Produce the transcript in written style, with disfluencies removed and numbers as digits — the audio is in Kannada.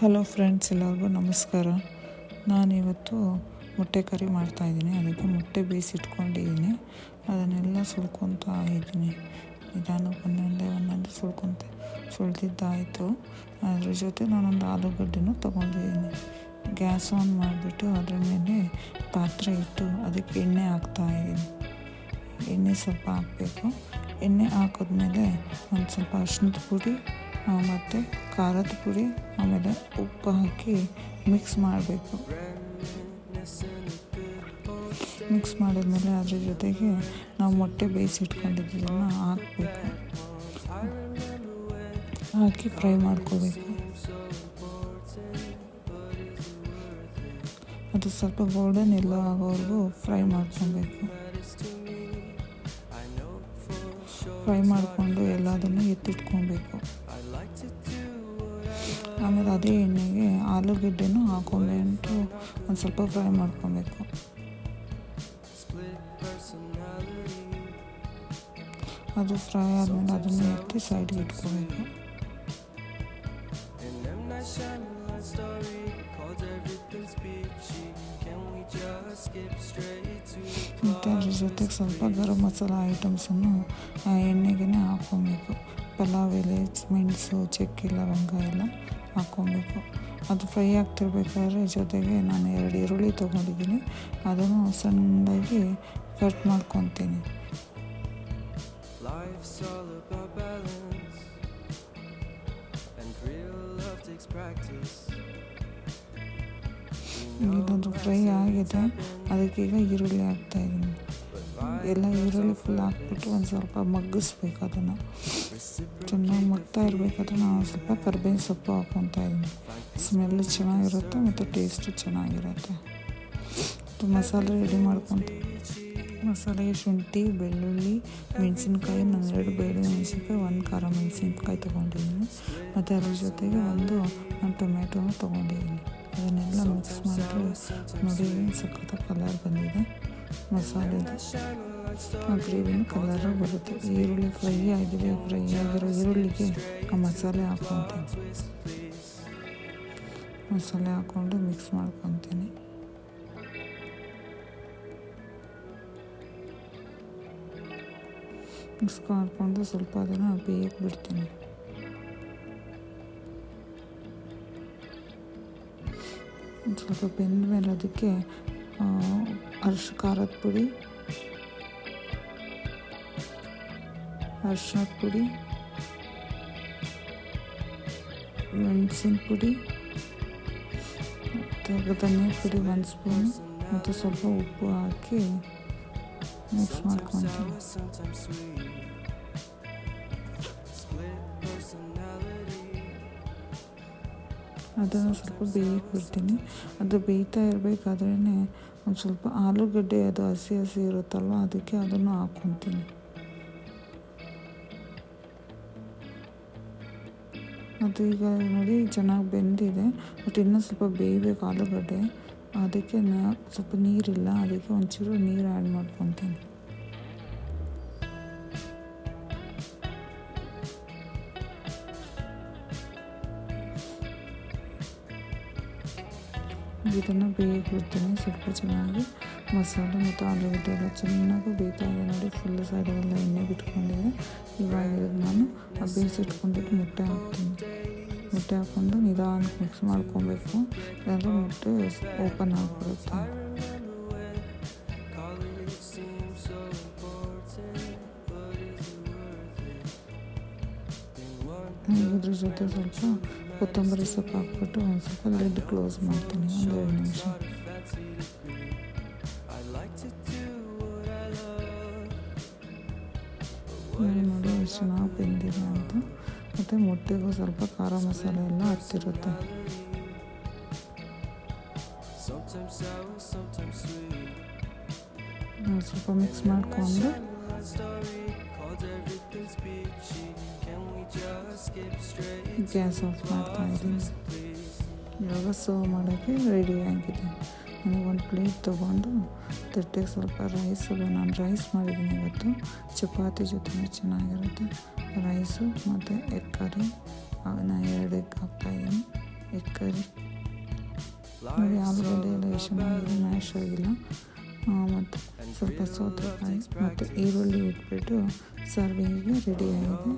ಹಲೋ ಫ್ರೆಂಡ್ಸ್, ಎಲ್ಲರಿಗೂ ನಮಸ್ಕಾರ. ನಾನಿವತ್ತು ಮೊಟ್ಟೆ ಕರಿ ಮಾಡ್ತಾಯಿದ್ದೀನಿ. ಅದಕ್ಕೆ ಮೊಟ್ಟೆ ಬೇಯಿಸಿಟ್ಕೊಂಡಿದ್ದೀನಿ. ಅದನ್ನೆಲ್ಲ ಸುಲ್ಕೊತಾ ಇದ್ದೀನಿ. ನಿಧಾನಕ್ಕೆ ಒಂದೊಂದೇ ಸುಲಿದಿದ್ದಾಯಿತು. ಅದ್ರ ಜೊತೆ ನಾನೊಂದು ಆಲೂಗಡ್ಡೆನೂ ತೊಗೊಂಡಿದ್ದೀನಿ. ಗ್ಯಾಸ್ ಆನ್ ಮಾಡಿಬಿಟ್ಟು ಅದ್ರ ಮೇಲೆ ಪಾತ್ರೆ ಇಟ್ಟು ಅದಕ್ಕೆ ಎಣ್ಣೆ ಹಾಕ್ತಾಯಿದ್ದೀನಿ. ಎಣ್ಣೆ ಸ್ವಲ್ಪ ಹಾಕಬೇಕು. ಎಣ್ಣೆ ಹಾಕಿದ್ಮೇಲೆ ಒಂದು ಸ್ವಲ್ಪ ಅರಿಶಿಣದ ಪುಡಿ ಮತ್ತು ಖಾರದ ಪುಡಿ ಆಮೇಲೆ ಉಪ್ಪು ಹಾಕಿ ಮಿಕ್ಸ್ ಮಾಡಬೇಕು. ಮಿಕ್ಸ್ ಮಾಡಿದ್ಮೇಲೆ ಅದ್ರ ಜೊತೆಗೆ ನಾವು ಮೊಟ್ಟೆ ಬೇಯಿಸಿಟ್ಕೊಂಡಿದ್ದನ್ನು ಹಾಕಬೇಕು. ಹಾಕಿ ಫ್ರೈ ಮಾಡ್ಕೋಬೇಕು. ಅದು ಸ್ವಲ್ಪ ಗೋಲ್ಡನ್ ಎಲ್ಲೋ ಆಗೋವರೆಗೂ ಫ್ರೈ ಮಾಡ್ಕೊಬೇಕು. ಫ್ರೈ ಮಾಡಿಕೊಂಡು ಎಲ್ಲದನ್ನು ಎತ್ತಿಟ್ಕೊಬೇಕು. ಆಮೇಲೆ ಅದೇ ಎಣ್ಣೆಗೆ ಆಲೂಗಡ್ಡೆನೂ ಹಾಕೊಂಡ್ಬಿಟ್ಟು ಒಂದು ಸ್ವಲ್ಪ ಫ್ರೈ ಮಾಡ್ಕೊಬೇಕು. ಅದು ಫ್ರೈ ಆದಮೇಲೆ ಅದನ್ನು ಎತ್ತಿ ಸೈಡ್ಗೆ ಇಟ್ಕೋಬೇಕು. ಮತ್ತು ಅದ್ರ ಜೊತೆಗೆ ಸ್ವಲ್ಪ ಗರಂ ಮಸಾಲ ಐಟಮ್ಸನ್ನು ಎಣ್ಣೆಗೆ ಹಾಕ್ಕೊಬೇಕು. ಪಲಾವ್ ಎಲೆ, ಮೆಣಸು, ಚಕ್ಕೆ, ಲವಂಗ ಎಲ್ಲ ಹಾಕ್ಕೊಬೇಕು. ಅದು ಫ್ರೈ ಆಗ್ತಿರ್ಬೇಕಾದ್ರೆ ಜೊತೆಗೆ ನಾನು 2 ಈರುಳ್ಳಿ ತೊಗೊಂಡಿದ್ದೀನಿ. ಅದನ್ನು ಸಣ್ಣದಾಗಿ ಕಟ್ ಮಾಡ್ಕೊತೀನಿ. ಇದೊಂದು ಫ್ರೈ ಆಗಿದೆ. ಅದಕ್ಕೀಗ ಈರುಳ್ಳಿ ಹಾಕ್ತಾಯಿದ್ದೀನಿ. ಎಲ್ಲ ಈರುಳ್ಳಿ ಫುಲ್ ಹಾಕ್ಬಿಟ್ಟು ಒಂದು ಸ್ವಲ್ಪ ಮಗ್ಗಿಸ್ಬೇಕು. ಅದನ್ನು ಚೆನ್ನಾಗಿ ಮಗ್ತಾ ಇರಬೇಕಾದ್ರೆ ನಾನು ಸ್ವಲ್ಪ ಕರಿಬೇವಿನ ಸೊಪ್ಪು ಹಾಕ್ಕೊತಾ ಇದ್ದೀನಿ. ಸ್ಮೆಲ್ಲು ಚೆನ್ನಾಗಿರುತ್ತೆ ಮತ್ತು ಟೇಸ್ಟು ಚೆನ್ನಾಗಿರುತ್ತೆ. ಮಸಾಲೆ ರೆಡಿ ಮಾಡ್ಕೊತೀನಿ. ಮಸಾಲೆಗೆ ಶುಂಠಿ, ಬೆಳ್ಳುಳ್ಳಿ, ಮೆಣಸಿನ್ಕಾಯಿ, ನಾನು 2 ಬೇಳೆ ಮೆಣಸಿನ್ಕಾಯಿ, 1 ಖಾರ ಮೆಣಸಿನ್ಕಾಯಿ ತೊಗೊಂಡಿದ್ದೀನಿ. ಮತ್ತು ಅದ್ರ ಜೊತೆಗೆ ಒಂದು ಟೊಮೆಟೊನೂ ತೊಗೊಂಡಿದ್ದೀನಿ. ಅದನ್ನೆಲ್ಲ ಮಿಕ್ಸ್ ಮಾಡಿದ್ರೆ ನೋಡಿ ಸಖತ್ತಾಗಿ ಕಲರ್ ಬಂದಿದೆ. ಮಸಾಲೆದು ಗ್ರೇವಿನ ಕಲರ್ ಬರುತ್ತೆ. ಈರುಳ್ಳಿ ಫ್ರೈ ಆಗಿರೋ ಈರುಳ್ಳಿಗೆ ಆ ಮಸಾಲೆ ಹಾಕ್ಕೊತೀನಿ. ಮಸಾಲೆ ಹಾಕ್ಕೊಂಡು ಮಿಕ್ಸ್ ಮಾಡ್ಕೊತೀನಿ. ಮಿಕ್ಸ್ ಮಾಡಿಕೊಂಡು ಸ್ವಲ್ಪ ಅದನ್ನು ಬೇಯಕ್ಕೆ ಬಿಡ್ತೀನಿ. ಸ್ವಲ್ಪ ಬೆಂದ ಮೇಲೆ ಅದಕ್ಕೆ ಖಾರದ ಪುಡಿ, ಅರಿಶಿಣದ ಪುಡಿ, ಮೆಣಸಿನ ಪುಡಿ ಮತ್ತು ಧನಿಯಾ ಪುಡಿ 1 ಸ್ಪೂನು ಮತ್ತು ಸ್ವಲ್ಪ ಉಪ್ಪು ಹಾಕಿ ಮಿಕ್ಸ್ ಮಾಡ್ಕೊತೀನಿ. ಅದನ್ನು ಸ್ವಲ್ಪ ಬೇಯಕ್ಕೆ ಬಿಡ್ತೀನಿ. ಅದು ಬೇಯ್ತಾ ಇರಬೇಕಾದ್ರೇ ಒಂದು ಸ್ವಲ್ಪ ಆಲೂಗಡ್ಡೆ ಅದು ಹಸಿ ಇರುತ್ತಲ್ವ, ಅದಕ್ಕೆ ಅದನ್ನು ಹಾಕ್ಕೊತೀನಿ. ಅದು ಈಗ ನೋಡಿ ಚೆನ್ನಾಗಿ ಬೆಂದಿದೆ. ಬಟ್ ಇನ್ನೂ ಸ್ವಲ್ಪ ಬೇಯಬೇಕು ಆಲೂಗಡ್ಡೆ. ಅದಕ್ಕೆ ಸ್ವಲ್ಪ ನೀರಿಲ್ಲ, ಅದಕ್ಕೆ ಒಂಚೂರು ನೀರು ಆ್ಯಡ್ ಮಾಡ್ಕೊತೀನಿ. ಇದನ್ನು ಬೇಯಕ್ಕೆ ಬಿಡ್ತೀನಿ. ಸ್ವಲ್ಪ ಚೆನ್ನಾಗಿ ಮಸಾಲೆ ಮತ್ತು ಆಲೂಗಡ್ಡೆ ಎಲ್ಲ ಚೆನ್ನಾಗಿ ಬೇಯ್ತಾ ಇದೆ ನೋಡಿ. ಫುಲ್ ಸೈಡೆಲ್ಲ ಎಣ್ಣೆ ಬಿಟ್ಕೊಂಡಿದೆ. ಇವಾಗ ನಾನು ಬೇಯಿಸಿಟ್ಕೊಂಡಿದ್ದು ಮೊಟ್ಟೆ ಹಾಕ್ತೀನಿ. ಮೊಟ್ಟೆ ಹಾಕ್ಕೊಂಡು ನಿಧಾನಕ್ಕೆ ಮಿಕ್ಸ್ ಮಾಡ್ಕೊಬೇಕು. ಇಲ್ಲಾಂದರೆ ಮೊಟ್ಟೆ ಓಪನ್ ಆಗಿಬಿಡುತ್ತೆ. ಇದ್ರ ಜೊತೆ ಸ್ವಲ್ಪ ಕೊತ್ತಂಬರಿ ಸೊಪ್ಪು ಹಾಕ್ಬಿಟ್ಟು ಒಂದು ಸ್ವಲ್ಪ ಲಿಡ್ ಕ್ಲೋಸ್ ಮಾಡ್ತೀನಿ. 1-2 ನಿಮಿಷ. ನೋಡಿ ಎಷ್ಟು ಚೆನ್ನಾಗಿ ಬೆಂದಿದೆ ಅಂತ. ಮತ್ತು ಮೊಟ್ಟೆಗೂ ಸ್ವಲ್ಪ ಖಾರ ಮಸಾಲೆ ಎಲ್ಲ ಹತ್ತಿರುತ್ತೆ. ಸ್ವಲ್ಪ ಮಿಕ್ಸ್ ಮಾಡಿಕೊಂಡು ಗ್ಯಾಸ್ ಆಫ್ ಮಾಡ್ತಾ ಇದ್ದೀನಿ. ಇವಾಗ ಸರ್ವ್ ಮಾಡೋಕ್ಕೆ ರೆಡಿ ಆಗಿದೆ. ನನಗೊಂದು ಪ್ಲೇಟ್ ತೊಗೊಂಡು ತಟ್ಟೆಗೆ ಸ್ವಲ್ಪ ನಾನು ರೈಸ್ ಮಾಡಿದ್ದೀನಿ ಇವತ್ತು. ಚಪಾತಿ ಜೊತೆ ಚೆನ್ನಾಗಿರುತ್ತೆ. ರೈಸು ಮತ್ತು ಎಗ್ ಕರಿ, ನಾನು 2 ಎಗ್ ಹಾಕ್ತಾಯಿದ್ದೀನಿ. ಎಗ್ ಕರಿ ನೋಡಿ, ಆಲೂಗಡ್ಡೆ ಎಲ್ಲ ಎಷ್ಟು ಚೆನ್ನಾಗಿದೆ, ಮ್ಯಾಶ್ ಆಗಿಲ್ಲ. ಮತ್ತು ಸ್ವಲ್ಪ ಸೌತೆಕಾಯಿ ಮತ್ತು ಈರುಳ್ಳಿ ಇಟ್ಬಿಟ್ಟು ಸರ್ವಿಂಗಿಗೆ ರೆಡಿಯಾಗಿದೆ.